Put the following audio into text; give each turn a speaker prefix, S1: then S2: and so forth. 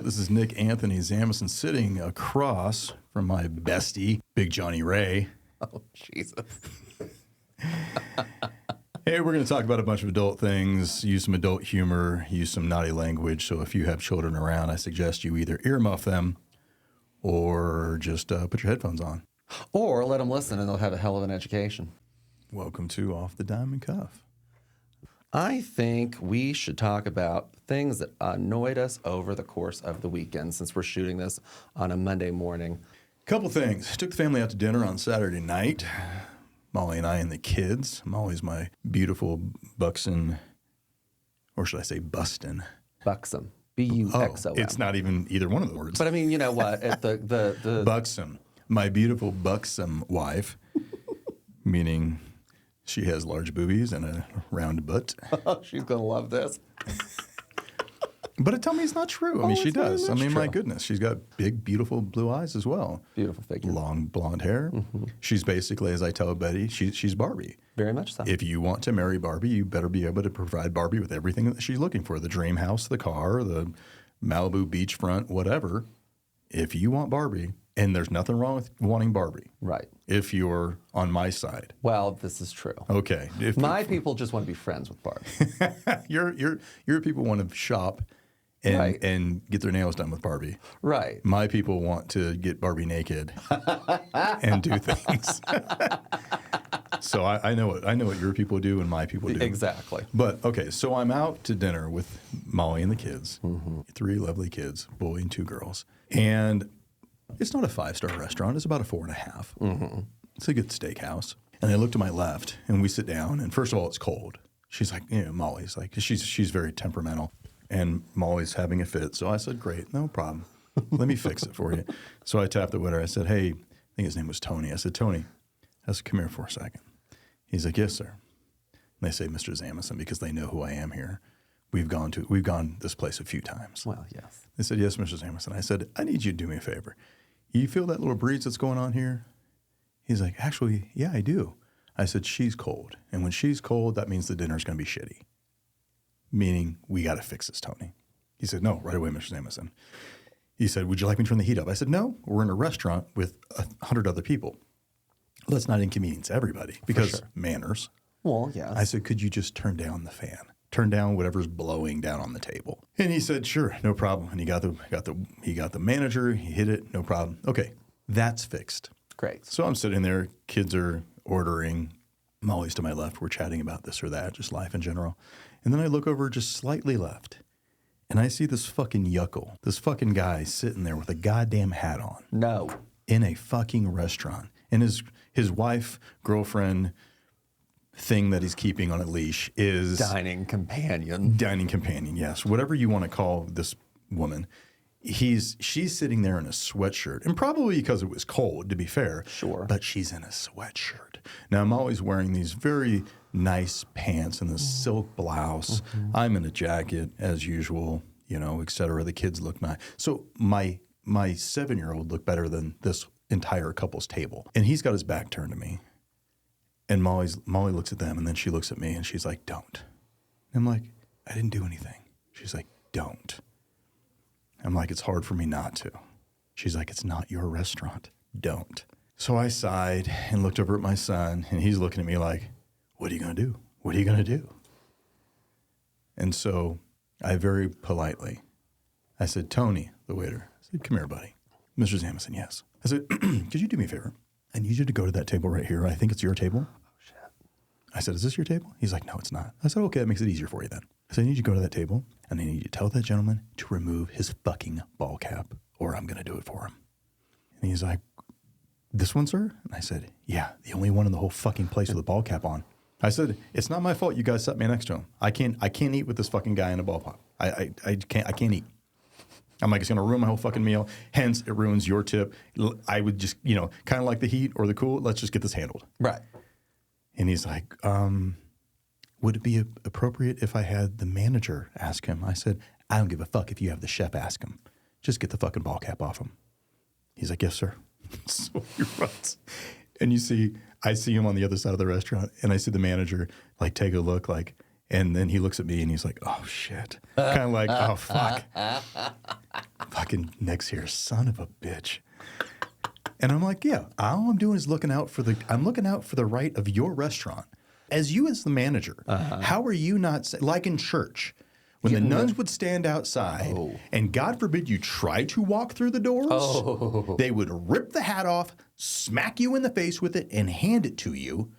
S1: This is Nick Anthony Zamucen sitting across from my bestie, Big Jonny Rey.
S2: Oh, Jesus.
S1: Hey, we're going to talk about a bunch of adult things, use some adult humor, use some naughty language. So if you have children around, I suggest you either earmuff them or just put your headphones on.
S2: Or let them listen and they'll have a hell of an education.
S1: Welcome to Off the Diamond Cuff.
S2: I think we should talk about things that annoyed us over the course of the weekend since we're shooting this on a Monday morning.
S1: Couple things. Took the family out to dinner on Saturday night. Molly and I and the kids. Molly's my beautiful buxom, or should I say bustin'?
S2: Buxom. B-U-X-O-M.
S1: It's not even either one of the words.
S2: But I mean, you know what? At the
S1: Buxom. My beautiful buxom wife, meaning she has large boobies and a round butt.
S2: She's going to love this.
S1: But tell me it's not true. I mean, she does. I mean,
S2: true.
S1: my goodness. She's got big, beautiful blue eyes as well.
S2: Beautiful figure.
S1: Long blonde hair. Mm-hmm. She's basically, as I tell Betty, she's Barbie.
S2: Very much so.
S1: If you want to marry Barbie, you better be able to provide Barbie with everything that she's looking for. The dream house, the car, the Malibu beachfront, whatever. If you want Barbie, and there's nothing wrong with wanting Barbie.
S2: Right.
S1: If you're on my side.
S2: Well, this is true.
S1: Okay.
S2: My people just want to be friends with Barbie.
S1: Your people want to shop and,
S2: Right.
S1: and get their nails done with Barbie.
S2: Right.
S1: My people want to get Barbie naked and do things. So I know what your people do and my people do.
S2: Exactly.
S1: But, okay, so I'm out to dinner with Molly and the kids, three lovely kids, boy and two girls. And it's not a 5-star restaurant. It's about a 4.5. It's a good steakhouse. And I look to my left, and we sit down. And first of all, it's cold. She's like, Molly's like, she's very temperamental. And Molly's having a fit. So I said, great, no problem. Let me fix it for you. So I tapped the waiter. I said, hey, I think his name was Tony. I said, Tony, let's come here for a second. He's like, yes, sir. And they say, Mr. Zamucen, because they know who I am here. We've gone this place a few times.
S2: Well, yes.
S1: They said, yes, Mr. Zamucen. I said, I need you to do me a favor. You feel that little breeze that's going on here? He's like, actually, yeah, I do. I said, she's cold. And when she's cold, that means the dinner's going to be shitty. Meaning, we got to fix this, Tony. He said, no, right away, Mr. Zamucen. He said, would you like me to turn the heat up? I said, no, we're in a restaurant with 100 other people. Let's not inconvenience everybody because manners.
S2: Well, yes.
S1: I said, could you just turn down the fan? Turn down whatever's blowing down on the table. And he said, sure, no problem. And he got the manager, he hit it, no problem. Okay, that's fixed.
S2: Great.
S1: So I'm sitting there, kids are ordering. Molly's to my left, we're chatting about this or that, just life in general. And then I look over just slightly left, and I see this fucking yuckle, this fucking guy sitting there with a goddamn hat on.
S2: No.
S1: In a fucking restaurant. And his wife, girlfriend, thing that he's keeping on a leash is...
S2: Dining companion,
S1: yes. Whatever you want to call this woman. She's sitting there in a sweatshirt. And probably because it was cold, to be fair.
S2: Sure.
S1: But she's in a sweatshirt. Now, I'm always wearing these very nice pants and this silk blouse. I'm in a jacket, as usual, et cetera. The kids look nice. So my 7-year-old looked better than this entire couple's table. And he's got his back turned to me. And Molly looks at them, and then she looks at me, and she's like, don't. I'm like, I didn't do anything. She's like, don't. I'm like, it's hard for me not to. She's like, it's not your restaurant. Don't. So I sighed and looked over at my son, and he's looking at me like, what are you going to do? What are you going to do? And so I very politely, I said, Tony, the waiter, I said, come here, buddy. Mr. Zamucen, yes. I said, could you do me a favor? I need you to go to that table right here. I think it's your table.
S2: Oh, shit.
S1: I said, is this your table? He's like, no, it's not. I said, okay, that makes it easier for you then. I said, I need you to go to that table, and I need you to tell that gentleman to remove his fucking ball cap, or I'm going to do it for him. And he's like, this one, sir? And I said, yeah, the only one in the whole fucking place with a ball cap on. I said, it's not my fault you guys set me next to him. I can't eat with this fucking guy in a ball pop. I can't eat. I'm like, it's going to ruin my whole fucking meal. Hence, it ruins your tip. I would just, kind of like the heat or the cool, let's just get this handled.
S2: Right.
S1: And he's like, would it be appropriate if I had the manager ask him? I said, I don't give a fuck if you have the chef ask him. Just get the fucking ball cap off him. He's like, yes, sir. So he runs. And I see him on the other side of the restaurant, and I see the manager, take a look, and then he looks at me, and he's like, oh, shit. Kind of like, oh, fuck. fucking Nick's here, son of a bitch. And I'm like, yeah, all I'm doing is looking out for the right of your restaurant. As you as the manager, how are you not, like in church, when the nuns would stand outside and God forbid you try to walk through the doors, they would rip the hat off, smack you in the face with it, and hand it to you.